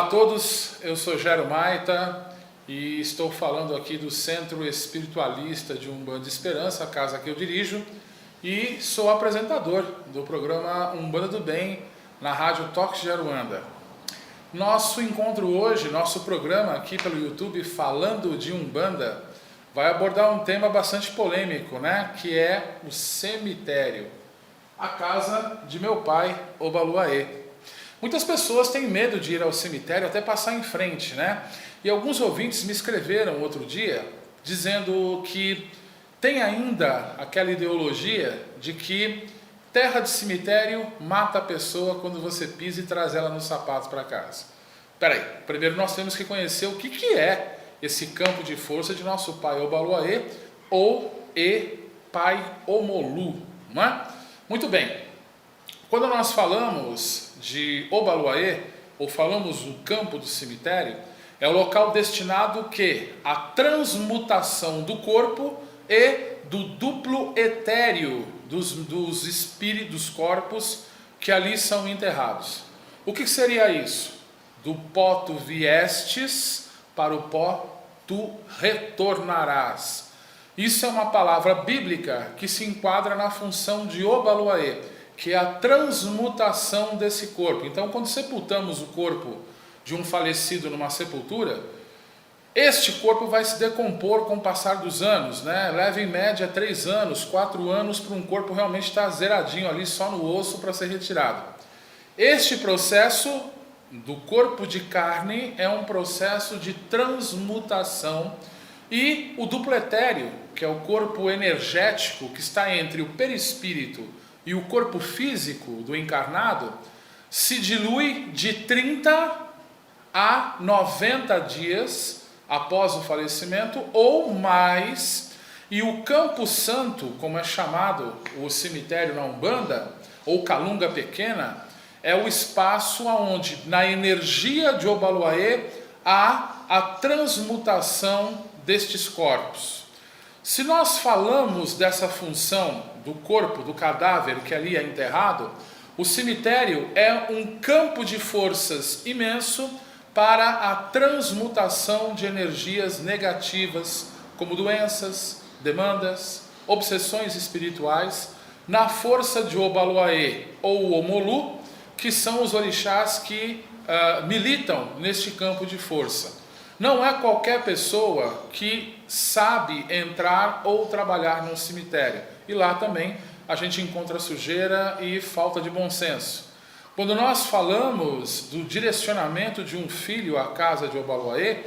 Olá a todos, eu sou Gero Maita e estou falando aqui do Centro Espiritualista de Umbanda Esperança, a casa que eu dirijo, e sou apresentador do programa Umbanda do Bem na Rádio Toques de Aruanda. Nosso encontro hoje, nosso programa aqui pelo YouTube falando de Umbanda, vai abordar um tema bastante polêmico, né? Que é o cemitério, a casa de meu pai, Obaluaê. Muitas pessoas têm medo de ir ao cemitério até passar em frente, né? E alguns ouvintes me escreveram outro dia dizendo que tem ainda aquela ideologia de que terra de cemitério mata a pessoa quando você pisa e traz ela nos sapatos para casa. Peraí, primeiro nós temos que conhecer o que é esse campo de força de nosso pai Obaluaê ou pai Omolu, não é? Muito bem, quando nós falamos de Obaluaê, ou falamos do campo do cemitério, é o local destinado que a transmutação do corpo e do duplo etéreo dos espíritos, dos corpos que ali são enterrados. O que seria isso? Do pó tu viestes, para o pó tu retornarás. Isso é uma palavra bíblica que se enquadra na função de Obaluaê, que é a transmutação desse corpo. Então, quando sepultamos o corpo de um falecido numa sepultura, este corpo vai se decompor com o passar dos anos, né? Leva em média 3 anos, 4 anos para um corpo realmente estar zeradinho ali, só no osso para ser retirado. Este processo do corpo de carne é um processo de transmutação, e o duplo etéreo, que é o corpo energético que está entre o perispírito e o corpo físico do encarnado, se dilui de 30 a 90 dias após o falecimento ou mais, e o campo santo, como é chamado o cemitério na Umbanda, ou Calunga Pequena, é o espaço onde, na energia de Obaluaê, há a transmutação destes corpos. Se nós falamos dessa função do corpo, do cadáver que ali é enterrado, o cemitério é um campo de forças imenso para a transmutação de energias negativas, como doenças, demandas, obsessões espirituais, na força de Obaluaê ou Omolu, que são os orixás que militam neste campo de força. Não é qualquer pessoa que sabe entrar ou trabalhar num cemitério. E lá também a gente encontra sujeira e falta de bom senso. Quando nós falamos do direcionamento de um filho à casa de Obaluaê,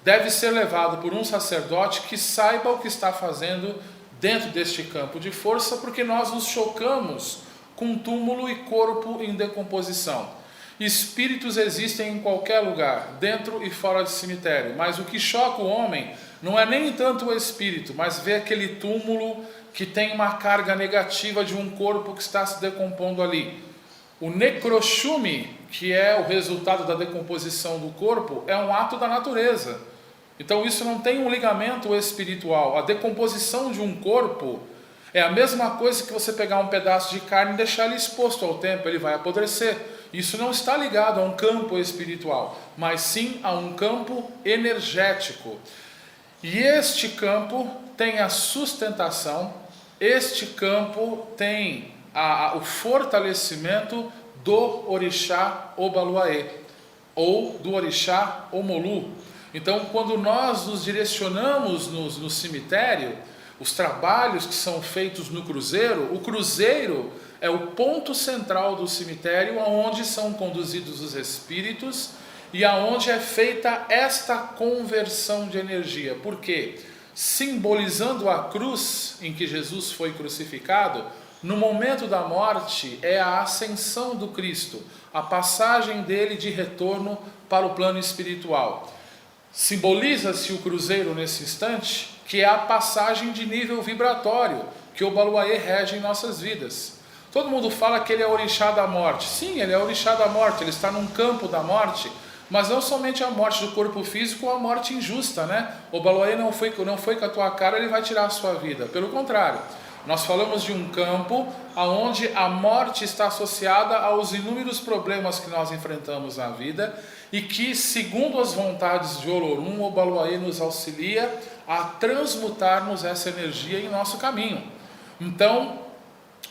deve ser levado por um sacerdote que saiba o que está fazendo dentro deste campo de força, porque nós nos chocamos com túmulo e corpo em decomposição. Espíritos existem em qualquer lugar, dentro e fora de cemitério, mas o que choca o homem não é nem tanto o espírito, mas ver aquele túmulo que tem uma carga negativa de um corpo que está se decompondo ali. O necrochume, que é o resultado da decomposição do corpo, é um ato da natureza. Então isso não tem um ligamento espiritual. A decomposição de um corpo é a mesma coisa que você pegar um pedaço de carne e deixar ele exposto ao tempo, ele vai apodrecer. Isso não está ligado a um campo espiritual, mas sim a um campo energético. E este campo tem a sustentação, este campo tem o fortalecimento do orixá Obaluaê, ou do orixá Omolu. Então, quando nós nos direcionamos no cemitério, os trabalhos que são feitos no cruzeiro, o cruzeiro é o ponto central do cemitério, onde são conduzidos os espíritos e aonde é feita esta conversão de energia. Por quê? Simbolizando a cruz em que Jesus foi crucificado, no momento da morte é a ascensão do Cristo, a passagem dele de retorno para o plano espiritual. Simboliza-se o cruzeiro nesse instante, que é a passagem de nível vibratório que Obaluaê rege em nossas vidas. Todo mundo fala que ele é orixá da morte. Sim, ele é orixá da morte, ele está num campo da morte, mas não somente a morte do corpo físico ou a morte injusta, né? Obaluaê não foi com a tua cara, ele vai tirar a sua vida. Pelo contrário, nós falamos de um campo onde a morte está associada aos inúmeros problemas que nós enfrentamos na vida, e que, segundo as vontades de Olorum, Obaloaê nos auxilia a transmutarmos essa energia em nosso caminho. Então,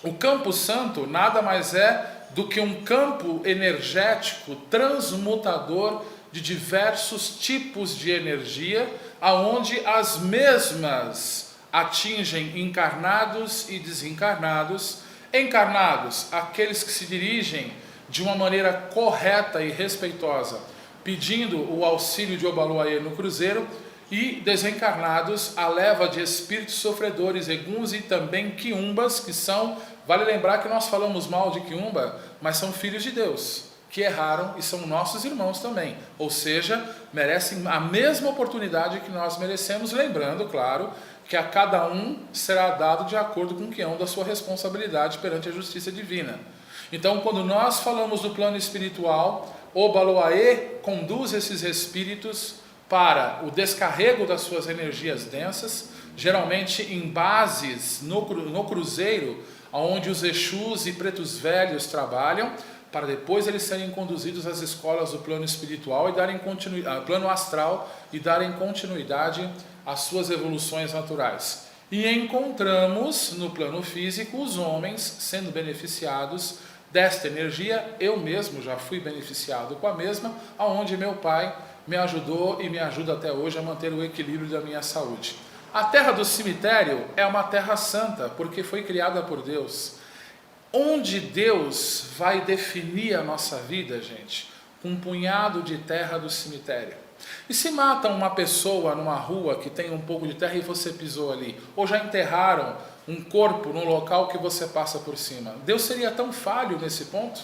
o campo santo nada mais é do que um campo energético transmutador de diversos tipos de energia, aonde as mesmas atingem encarnados e desencarnados. Encarnados, aqueles que se dirigem de uma maneira correta e respeitosa, pedindo o auxílio de Obaloaê no cruzeiro, e desencarnados, a leva de espíritos sofredores, eguns e também quiumbas, que são, vale lembrar que nós falamos mal de quiumba, mas são filhos de Deus, que erraram e são nossos irmãos também, ou seja, merecem a mesma oportunidade que nós merecemos, lembrando, claro, que a cada um será dado de acordo com o que é da sua responsabilidade perante a justiça divina. Então, quando nós falamos do plano espiritual, Obaloaê conduz esses espíritos para o descarrego das suas energias densas, geralmente em bases no cruzeiro, onde os Exus e pretos velhos trabalham, para depois eles serem conduzidos às escolas do plano espiritual e darem continuidade, plano astral, e darem continuidade às suas evoluções naturais. E encontramos no plano físico os homens sendo beneficiados desta energia. Eu mesmo já fui beneficiado com a mesma, aonde meu pai me ajudou e me ajuda até hoje a manter o equilíbrio da minha saúde. A terra do cemitério é uma terra santa, porque foi criada por Deus. Onde Deus vai definir a nossa vida, gente? Com um punhado de terra do cemitério. E se matam uma pessoa numa rua que tem um pouco de terra e você pisou ali, ou já enterraram um corpo no local que você passa por cima, Deus seria tão falho nesse ponto?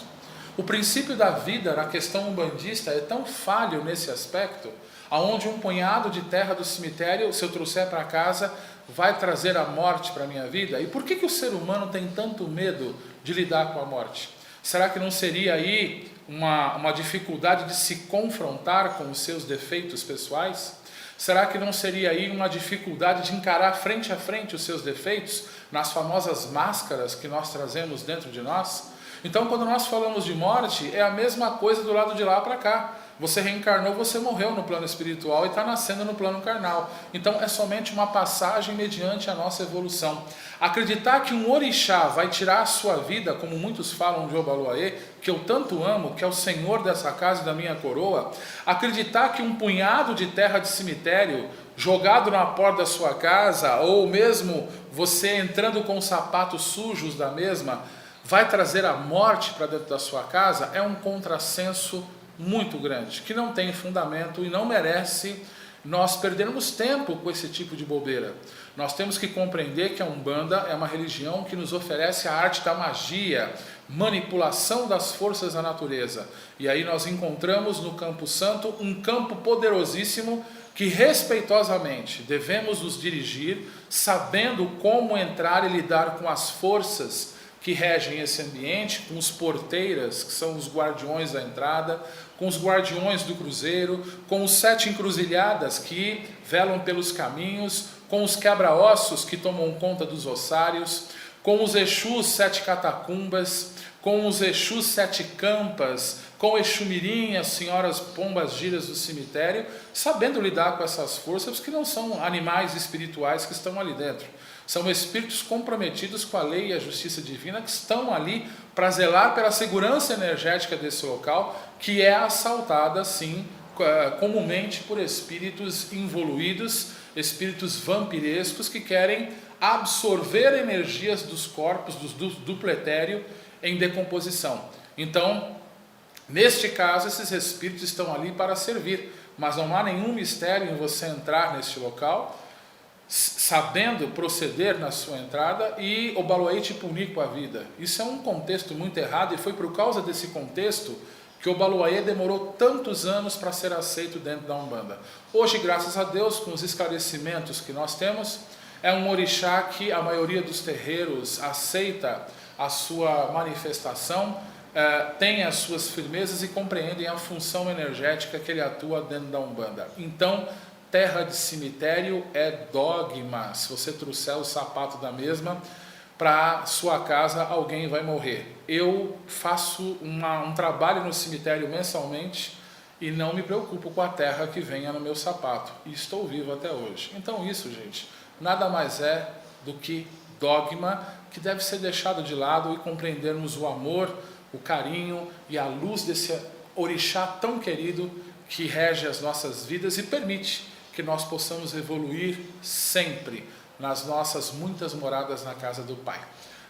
O princípio da vida na questão umbandista é tão falho nesse aspecto, aonde um punhado de terra do cemitério, se eu trouxer para casa, vai trazer a morte para a minha vida? E por que o ser humano tem tanto medo de lidar com a morte? Será que não seria aí uma dificuldade de se confrontar com os seus defeitos pessoais? Será que não seria aí uma dificuldade de encarar frente a frente os seus defeitos nas famosas máscaras que nós trazemos dentro de nós? Então, quando nós falamos de morte, é a mesma coisa do lado de lá para cá. Você reencarnou, você morreu no plano espiritual e está nascendo no plano carnal. Então, é somente uma passagem mediante a nossa evolução. Acreditar que um orixá vai tirar a sua vida, como muitos falam de Obaloaê, que eu tanto amo, que é o senhor dessa casa e da minha coroa, acreditar que um punhado de terra de cemitério jogado na porta da sua casa, ou mesmo você entrando com os sapatos sujos da mesma, vai trazer a morte para dentro da sua casa, é um contrassenso muito grande, que não tem fundamento e não merece nós perdermos tempo com esse tipo de bobeira. Nós temos que compreender que a Umbanda é uma religião que nos oferece a arte da magia, manipulação das forças da natureza. E aí nós encontramos no Campo Santo um campo poderosíssimo que respeitosamente devemos nos dirigir, sabendo como entrar e lidar com as forças que regem esse ambiente, com os porteiras, que são os guardiões da entrada, com os guardiões do cruzeiro, com os 7 encruzilhadas que velam pelos caminhos, com os quebra-ossos que tomam conta dos ossários, com os Exus 7 catacumbas, com os Exus 7 campas, com o Exumirim, as senhoras pombas giras do cemitério, sabendo lidar com essas forças, que não são animais espirituais que estão ali dentro. São espíritos comprometidos com a lei e a justiça divina, que estão ali para zelar pela segurança energética desse local, que é assaltada, sim, comumente por espíritos involuídos, espíritos vampirescos que querem absorver energias dos corpos, do duplo etéreo em decomposição. Então, neste caso, esses espíritos estão ali para servir, mas não há nenhum mistério em você entrar neste local, sabendo proceder na sua entrada e Obaloaê te punir com a vida. Isso é um contexto muito errado e foi por causa desse contexto que Obaloaê demorou tantos anos para ser aceito dentro da Umbanda. Hoje, graças a Deus, com os esclarecimentos que nós temos, é um orixá que a maioria dos terreiros aceita a sua manifestação, tem as suas firmezas e compreendem a função energética que ele atua dentro da Umbanda. Então, terra de cemitério é dogma. Se você trouxer o sapato da mesma para sua casa, alguém vai morrer. Eu faço um trabalho no cemitério mensalmente e não me preocupo com a terra que venha no meu sapato, e estou vivo até hoje. Então isso, gente, nada mais é do que dogma que deve ser deixado de lado e compreendermos o amor, o carinho e a luz desse orixá tão querido que rege as nossas vidas e permite que nós possamos evoluir sempre nas nossas muitas moradas na casa do Pai.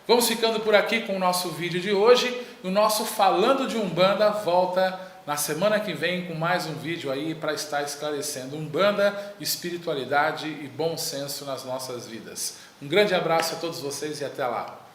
Vamos ficando por aqui com o nosso vídeo de hoje. O nosso Falando de Umbanda volta na semana que vem com mais um vídeo aí para estar esclarecendo Umbanda, espiritualidade e bom senso nas nossas vidas. Um grande abraço a todos vocês e até lá!